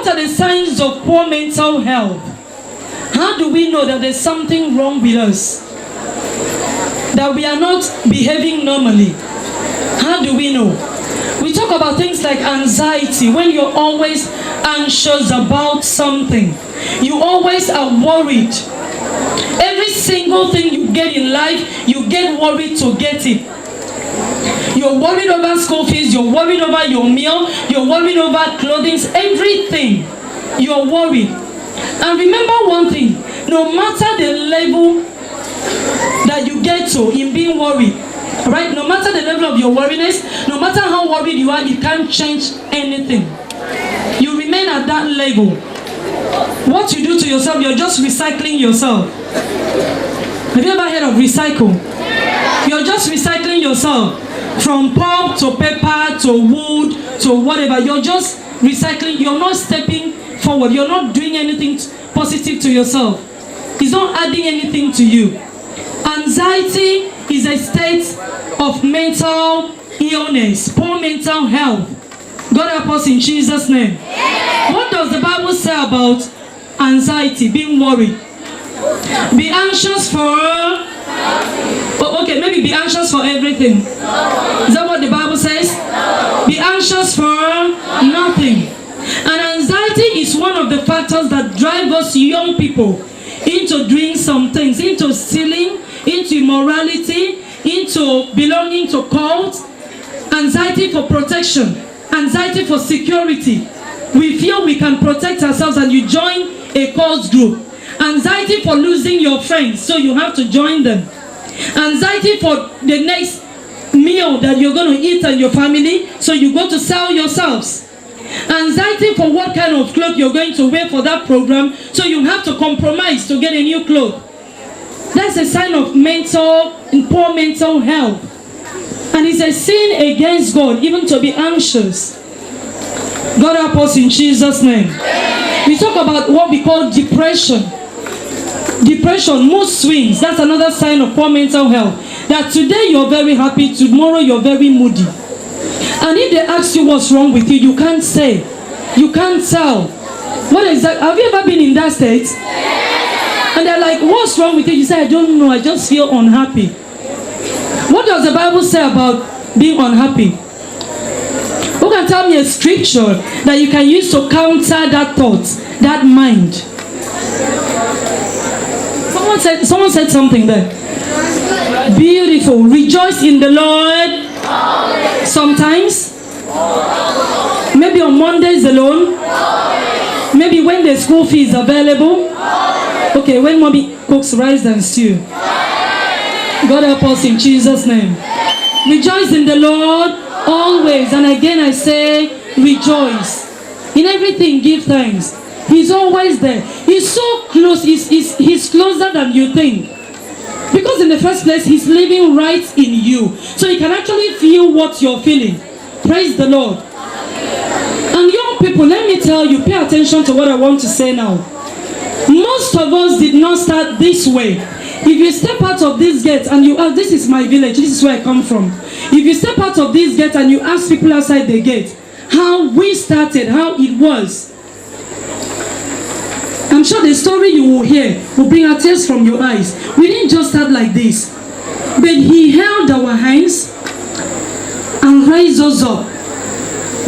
What are the signs of poor mental health? How do we know that there's something wrong with us? That we are not behaving normally? How do we know? We talk about things like anxiety, when you're always anxious about something. You always are worried. Every single thing you get in life, you get worried to get it. You're worried over school fees, you're worried over your meal, you're worried over clothing, everything. You're worried. And remember one thing, no matter the level that you get to in being worried, right? No matter the level of your worriness, no matter how worried you are, you can't change anything. You remain at that level. What you do to yourself, you're just recycling yourself. Have you ever heard of recycle? You're just recycling yourself. From pulp to paper to wood to whatever. You're just recycling. You're not stepping forward. You're not doing anything positive to yourself. It's not adding anything to you. Anxiety is a state of mental illness, poor mental health. God help us in Jesus' name. What does the Bible say about anxiety, being worried? Be anxious for... okay, maybe be anxious for everything. Is that what the Bible says? Be anxious for nothing. And anxiety is one of the factors that drive us young people into doing some things, into stealing, into immorality, into belonging to cults. Anxiety for protection, anxiety for security. We feel we can protect ourselves and you join a cult group. Anxiety for losing your friends, so you have to join them. Anxiety for the next meal that you're going to eat and your family, so you go to sell yourselves. Anxiety for what kind of clothes you're going to wear for that program, so you have to compromise to get a new clothes. That's a sign of poor mental health. And it's a sin against God, even to be anxious. God help us in Jesus' name. We talk about what we call depression. Depression, mood swings, that's another sign of poor mental health. That today you're very happy, tomorrow you're very moody. And if they ask you what's wrong with you, you can't say. You can't tell. Have you ever been in that state? And they're like, what's wrong with you? You say, I don't know, I just feel unhappy. What does the Bible say about being unhappy? Who can tell me a scripture that you can use to counter that thought, that mind? Someone said something there. Beautiful. Rejoice in the Lord. Sometimes. Maybe on Mondays alone. Maybe when the school fee is available. Okay, when mommy cooks rice and stew. God help us in Jesus' name. Rejoice in the Lord always. And again I say, rejoice. In everything, give thanks. He's always there. He's so close. He's closer than you think. Because in the first place, he's living right in you. So he can actually feel what you're feeling. Praise the Lord. And young people, let me tell you, pay attention to what I want to say now. Most of us did not start this way. If you step out of this gate and you ask, this is my village, this is where I come from. If you step out of this gate and you ask people outside the gate how we started, how it was, I'm sure the story you will hear will bring out tears from your eyes. We didn't just start like this. But he held our hands and raised us up.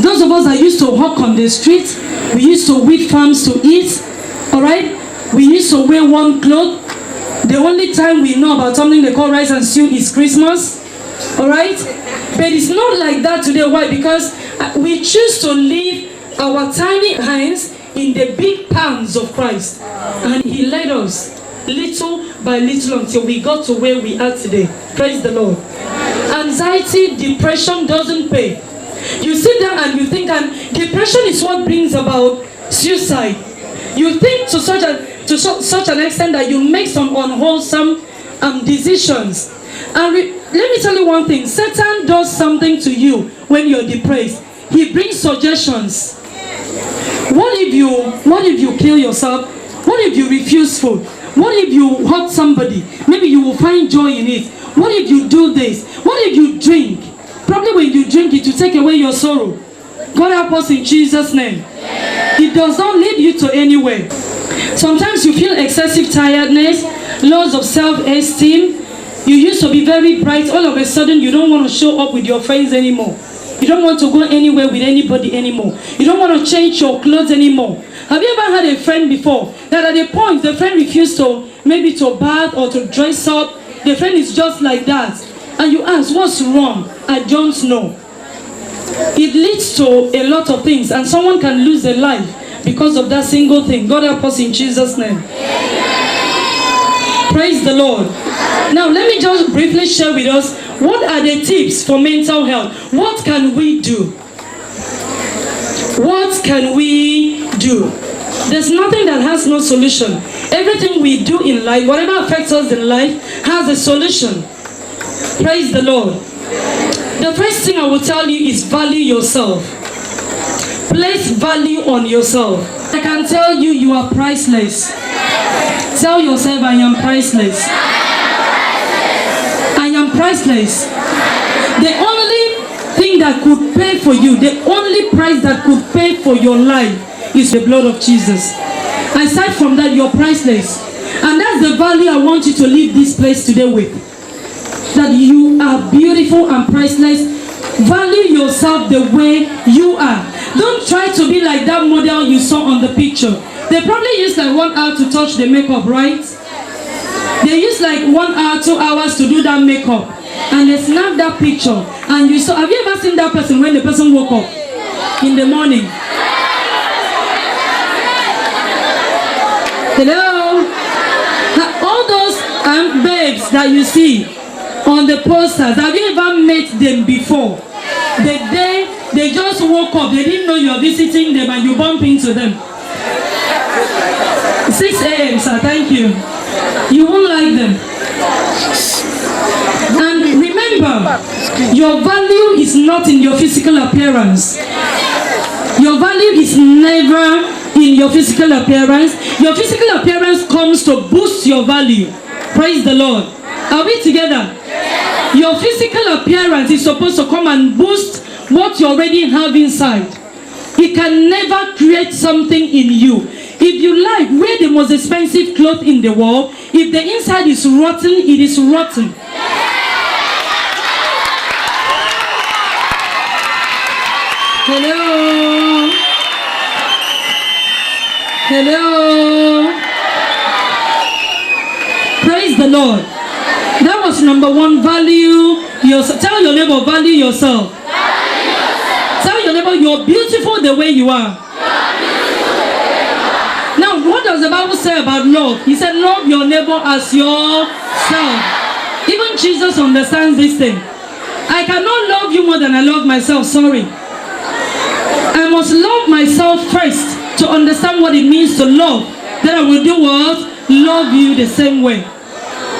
Those of us that used to walk on the street, we used to weed farms to eat. Alright? We used to wear one cloth. The only time we know about something they call rice and stew is Christmas. Alright? But it's not like that today. Why? Because we choose to leave our tiny hands in the big palms of Christ. And he led us little by little until we got to where we are today. Praise the Lord. Anxiety, depression doesn't pay. You sit down and you think, and depression is what brings about suicide. You think to such an extent that you make some unwholesome decisions. And let me tell you one thing. Satan does something to you when you're depressed. He brings suggestions. What if you kill yourself? What if you refuse food? What if you hurt somebody? Maybe you will find joy in it. What if you do this? What if you drink? Probably when you drink it, you take away your sorrow. God help us in Jesus' name. It it does not lead you to anywhere. Sometimes you feel excessive tiredness, loss of self-esteem. You used to be very bright. All of a sudden, you don't want to show up with your friends anymore. You don't want to go anywhere with anybody anymore. You don't want to change your clothes anymore. Have you ever had a friend before that at a point the friend refused to maybe to bath or to dress up? The friend is just like that. And you ask, what's wrong? I don't know. It leads to a lot of things, and someone can lose their life because of that single thing. God help us in Jesus' name. Praise the Lord. Now let me just briefly share with us what are the tips for mental health. What can we do? What can we do? There's nothing that has no solution. Everything we do in life, whatever affects us in life, has a solution. Praise the Lord. The first thing I will tell you is value yourself. Place value on yourself. I can tell you, you are priceless. Tell yourself, I am priceless. I am priceless. The only thing that could pay for you, the only price that could pay for your life is the blood of Jesus. Aside from that, you're priceless. And that's the value I want you to leave this place today with. That you are beautiful and priceless. Value yourself the way you are. Don't try to be like that model you saw on the picture. They probably use like 1 hour to touch the makeup, right? They use like 1 hour, 2 hours to do that makeup. And they snap that picture. And you saw, have you ever seen that person when the person woke up in the morning? Hello? All those babes that you see on the posters, have you ever met them before? The day they just woke up, they didn't know you're visiting them and you bump into them. 6 a.m. sir, thank you. You won't like them. And remember, your value is not in your physical appearance. Your value is never in your physical appearance. Your physical appearance comes to boost your value. Praise the Lord. Are we together? Your physical appearance is supposed to come and boost what you already have inside. It can never create something in you. If you like, wear the most expensive cloth in the world. If the inside is rotten, it is rotten. Hello? Hello? Praise the Lord. That was number one. Value yourself. Tell your neighbor, value yourself. Value yourself. Tell your neighbor, you're beautiful the way you are. Now, what does the Bible say about love? He said, love your neighbor as yourself. Even Jesus understands this thing. I cannot love you more than I love myself. Sorry. I must love myself first to understand what it means to love. Then I will do what? Love you the same way.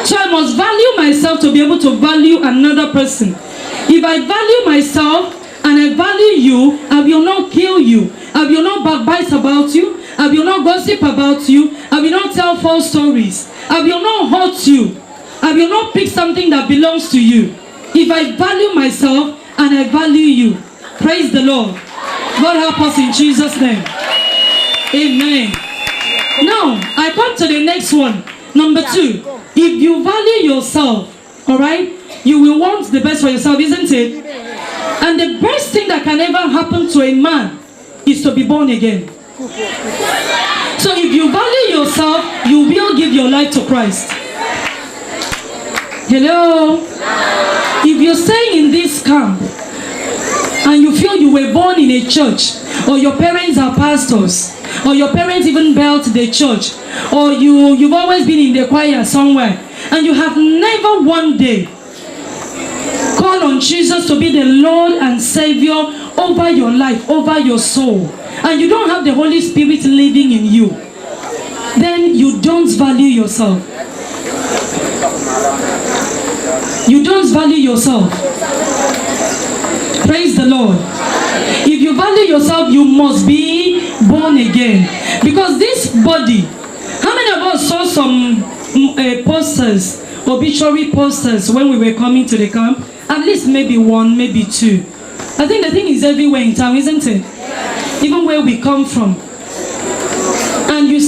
So I must value myself to be able to value another person. If I value myself and I value you, I will not kill you. I will not backbite about you. I will not gossip about you. I will not tell false stories. I will not hurt you. I will not pick something that belongs to you. If I value myself and I value you. Praise the Lord. God help us in Jesus' name. Amen. Now, I come to the next one. Number 2. If you value yourself, alright, you will want the best for yourself, isn't it? And the best thing that can ever happen to a man is to be born again. So if you value yourself, you will give your life to Christ. Hello? If you're staying in this camp and you feel you were born in a church, or your parents are pastors, or your parents even built the church, or you've always been in the choir somewhere, and you have never one day called on Jesus to be the Lord and Savior over your life, over your soul, and you don't have the Holy Spirit living in you, then you don't value yourself. You don't value yourself. Praise the Lord. If you value yourself, you must be born again. Because this body, how many of us saw some posters, obituary posters when we were coming to the camp? At least maybe 1, maybe 2. I think the thing is everywhere in town, isn't it? Even where we come from.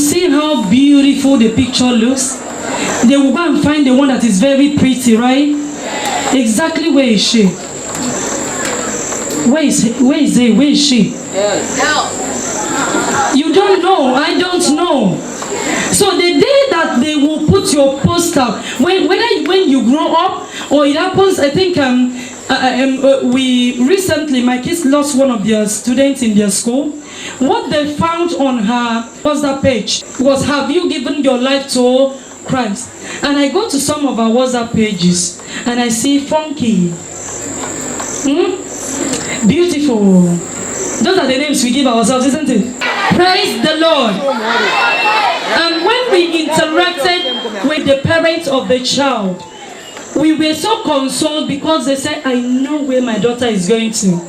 see how beautiful the picture looks, they will go and find the one that is very pretty, right? Exactly where is she? Where is he? Where is she? You don't know. I don't know. So the day that they will put your poster, when you grow up, or it happens, I think we recently, my kids lost one of their students in their school. What they found on her WhatsApp page was, have you given your life to Christ? And I go to some of our WhatsApp pages and I see Funky. Beautiful. Those are the names we give ourselves, isn't it? Praise the Lord. And when we interacted with the parents of the child, we were so consoled because they said, I know where my daughter is going to.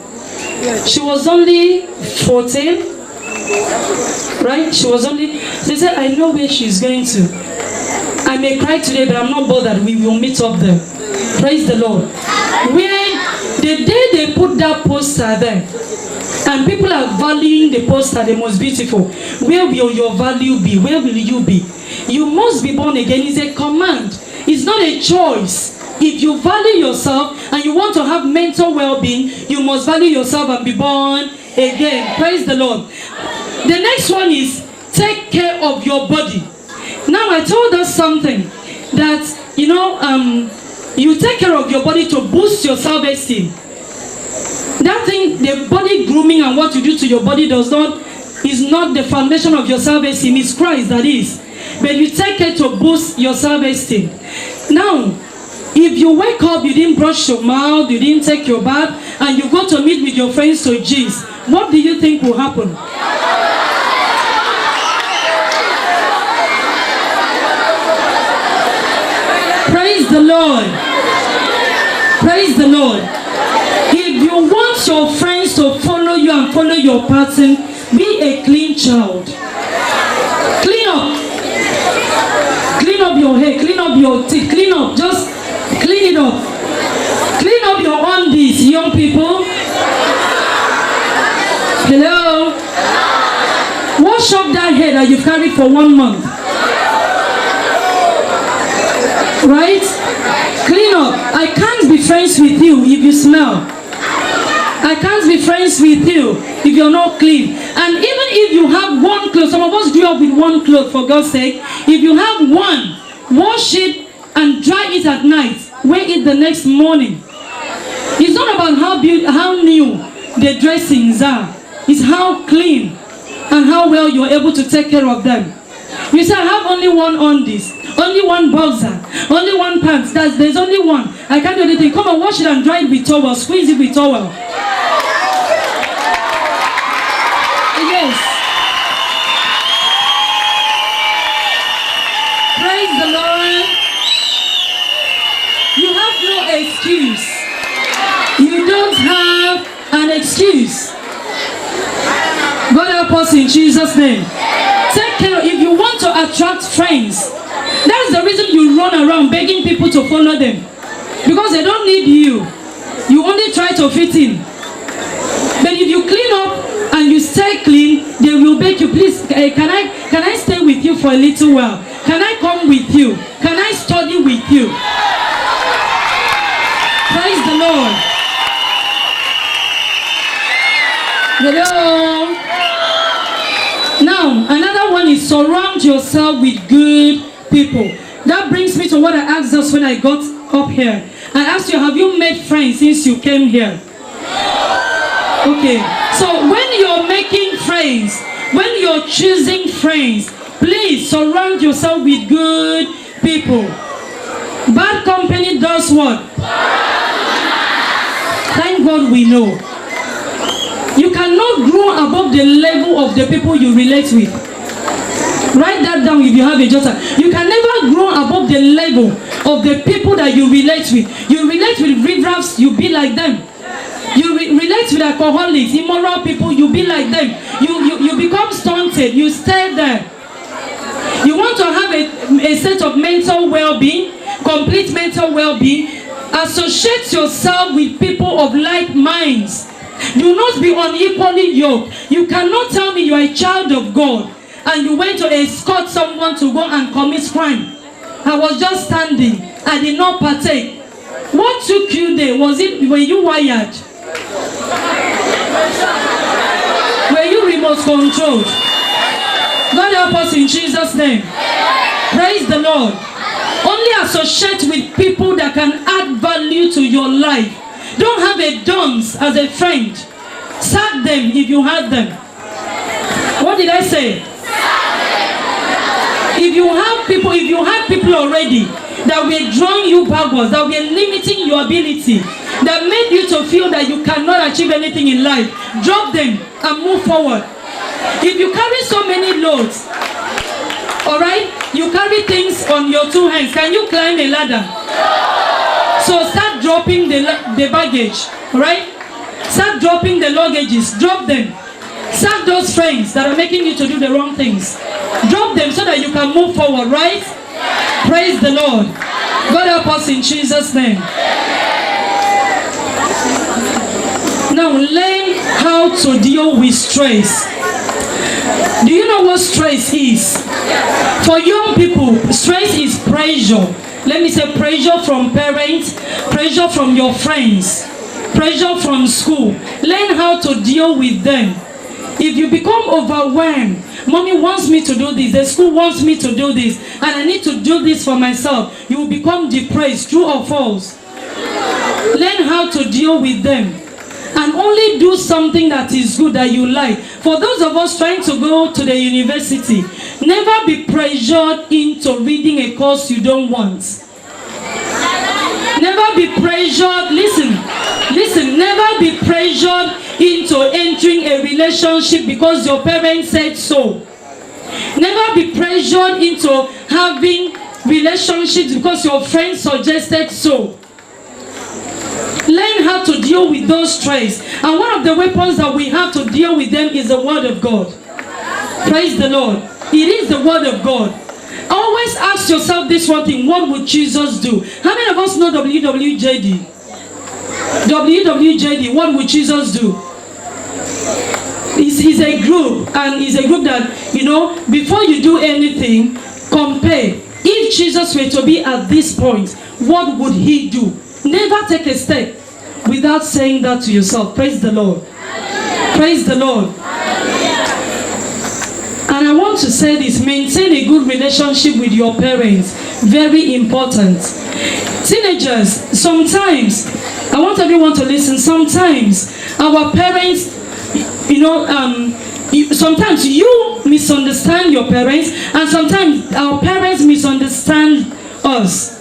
She was only 14, right? They said, I know where she's going to. I may cry today, but I'm not bothered. We will meet up there. Praise the Lord. When the day they put that poster there, and people are valuing the poster, the most beautiful, where will your value be? Where will you be? You must be born again. It's a command. It's not a choice. If you value yourself and you want to have mental well-being, you must value yourself and be born again. Praise the Lord. The next one is take care of your body. Now I told us something that, you take care of your body to boost your self-esteem. That thing, the body grooming and what you do to your body is not the foundation of your self-esteem. It's Christ that is. But you take care to boost your self-esteem. Now, if you wake up, you didn't brush your mouth, you didn't take your bath, and you go to meet with your friends to gist, what do you think will happen? Praise the Lord. Praise the Lord. If you want your friends to follow you and follow your pattern, be a clean child. Clean up. Clean up your hair, clean up your teeth, clean up, just clean it up. Clean up your undies, young people. Hello? Wash up that hair that you've carried for 1 month. Right? Clean up. I can't be friends with you if you smell. I can't be friends with you if you're not clean. And even if you have one cloth, some of us grew up with one cloth, for God's sake. If you have one, wash it and dry it at night. Wear it the next morning. It's not about how new the dressings are. It's how clean and how well you're able to take care of them. You say, I have only one undies, only one boxer, only one pants. There's only one. I can't do anything. Come on, wash it and dry it with towel. Squeeze it with towel. Yes. Praise the Lord. You have no excuse. You don't have an excuse. God help us in Jesus' name. Take care. If you want to attract friends, that's the reason you run around begging people to follow them, because they don't need you. You only try to fit in. But if you clean up and you stay clean, they will beg you, please, can I stay with you for a little while? Can I come with you? Can I study with you? Praise the Lord. Hello. Now, another one is surround yourself with good people. That brings me to what I asked us when I got up here. I asked you, have you made friends since you came here? Okay. So when you're making friends, when you're choosing friends, please surround yourself with good people. Bad company does what? Thank God we know. You cannot grow above the level of the people you relate with. Write that down if you have a jotter. You can never grow above the level of the people that you relate with. You relate with riffraffs, you be like them. You relate with alcoholics, immoral people, you be like them. You become stunted, you stay there. You want to have a state of mental well-being, complete mental well-being. Associate yourself with people of like minds. Do not be unequally yoked. You cannot tell me you are a child of God and you went to escort someone to go and commit crime. I was just standing. I did not partake. What took you there? Were you wired? Were you remote controlled? God help us in Jesus' name. Praise the Lord. Only associate with people that can add value to your life. Don't have a dunce as a friend. Sack them if you have them. What did I say? If you had people already that were drawing you backwards, that were limiting your ability, that made you to feel that you cannot achieve anything in life, drop them and move forward. If you carry so many loads, alright, you carry things on your two hands, can you climb a ladder? So start dropping the baggage, alright? Start dropping the luggages, drop them. Sack those friends that are making you to do the wrong things. Drop them so that you can move forward, right? Praise the Lord. God help us in Jesus' name. Now learn how to deal with stress. Do you know what stress is? For young people, stress is pressure. Let me say pressure from parents, pressure from your friends, pressure from school. Learn how to deal with them. If you become overwhelmed, mommy wants me to do this, the school wants me to do this, and I need to do this for myself, you will become depressed, true or false? Learn how to deal with them. And only do something that is good, that you like. For those of us trying to go to the university, never be pressured into reading a course you don't want. Never be pressured, listen, never be pressured into entering a relationship because your parents said so. Never be pressured into having relationships because your friends suggested so. Learn how to deal with those stress. And one of the weapons that we have to deal with them is the Word of God. Praise the Lord. It is the Word of God. Always ask yourself this one thing: what would Jesus do? How many of us know WWJD? WWJD, what would Jesus do? It's a group, and it's a group that, you know, before you do anything, compare. If Jesus were to be at this point, what would he do? Never take a step without saying that to yourself. Praise the Lord. Praise the Lord. And I want to say this: maintain a good relationship with your parents. Very important. Teenagers, sometimes, I want everyone to listen, sometimes our parents, sometimes you misunderstand your parents, and sometimes our parents misunderstand us.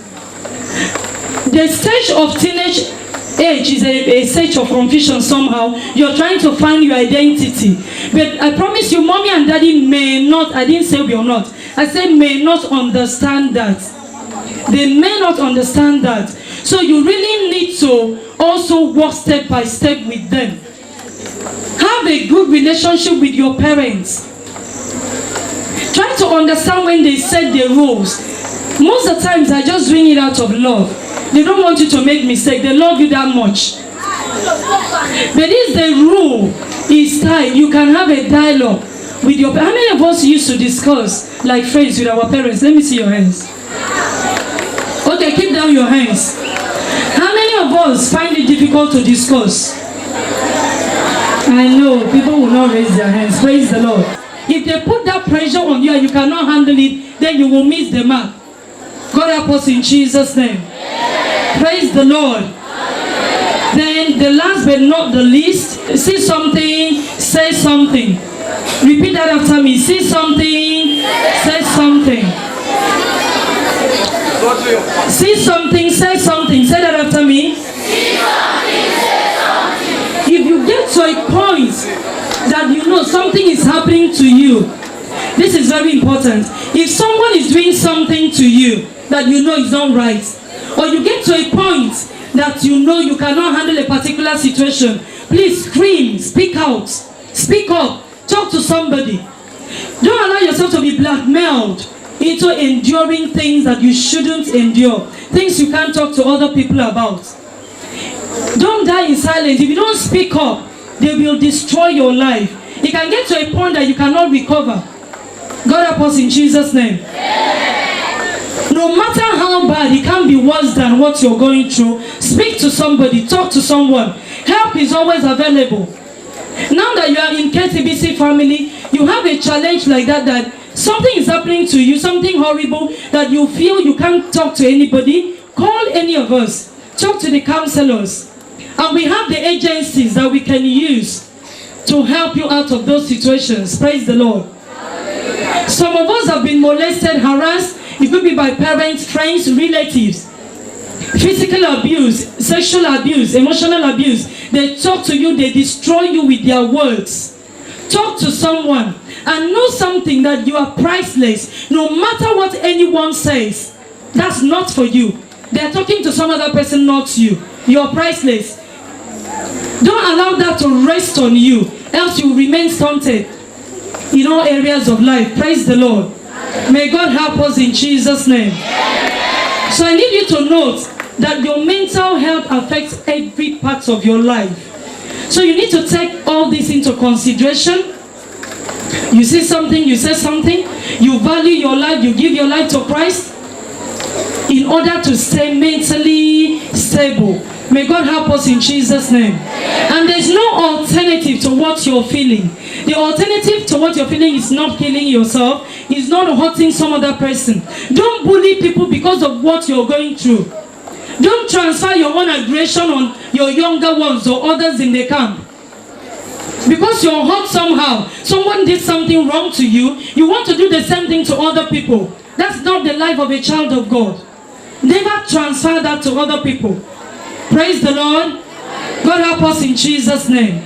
The stage of teenage age is a stage of confusion somehow. You're trying to find your identity. But I promise you, mommy and daddy may not, I didn't say will not, I said may not understand that. They may not understand that. So you really need to also walk step by step with them. Have a good relationship with your parents. Try to understand when they set the rules. Most of the times I just doing it out of love. They don't want you to make mistakes. They love you that much. But if the rule is tight, you can have a dialogue with your parents. How many of us used to discuss like friends with our parents? Let me see your hands. Okay, keep down your hands. How many of us find it difficult to discuss? I know, people will not raise their hands. Praise the Lord. If they put that pressure on you and you cannot handle it, then you will miss the mark. God help us in Jesus' name. Praise the Lord. Then the last but not the least, see something, say something. Repeat that after me. See something, say something. See something, say something. Say that after me. See something, say something. If you get to a point that you know something is happening to you, this is very important. If someone is doing something to you that you know is not right, or you get to a point that you know you cannot handle a particular situation, please scream, speak out, speak up, talk to somebody. Don't allow yourself to be blackmailed into enduring things that you shouldn't endure, things you can't talk to other people about. Don't die in silence. If you don't speak up, they will destroy your life. It can get to a point that you cannot recover. us in Jesus' name. No matter how bad, it can be worse than what you're going through. Speak to somebody, talk to someone. Help is always available. Now that you are in KTBC family, you have a challenge like that something is happening to you, something horrible that you feel you can't talk to anybody. Call any of us. Talk to the counselors. And we have the agencies that we can use to help you out of those situations. Praise the Lord. Some of us have been molested, harassed. It could be by parents, friends, relatives. Physical abuse, sexual abuse, emotional abuse. They talk to you, they destroy you with their words. Talk to someone and know something, that you are priceless. No matter what anyone says, that's not for you. They are talking to some other person, not you. You are priceless. Don't allow that to rest on you, else you will remain stunted in all areas of life. Praise the Lord. May God help us in Jesus' name. So I need you to note that your mental health affects every part of your life. So you need to take all this into consideration. You see something, you say something, you value your life, you give your life to Christ in order to stay mentally stable. May God help us in Jesus' name. And there's no alternative to what you're feeling. The alternative to what you're feeling is not killing yourself, is not hurting some other person. Don't bully people because of what you're going through. Don't transfer your own aggression on your younger ones or others in the camp. Because you're hurt somehow, someone did something wrong to you, you want to do the same thing to other people. That's not the life of a child of God. Never transfer that to other people. Praise the Lord. God help us in Jesus' name.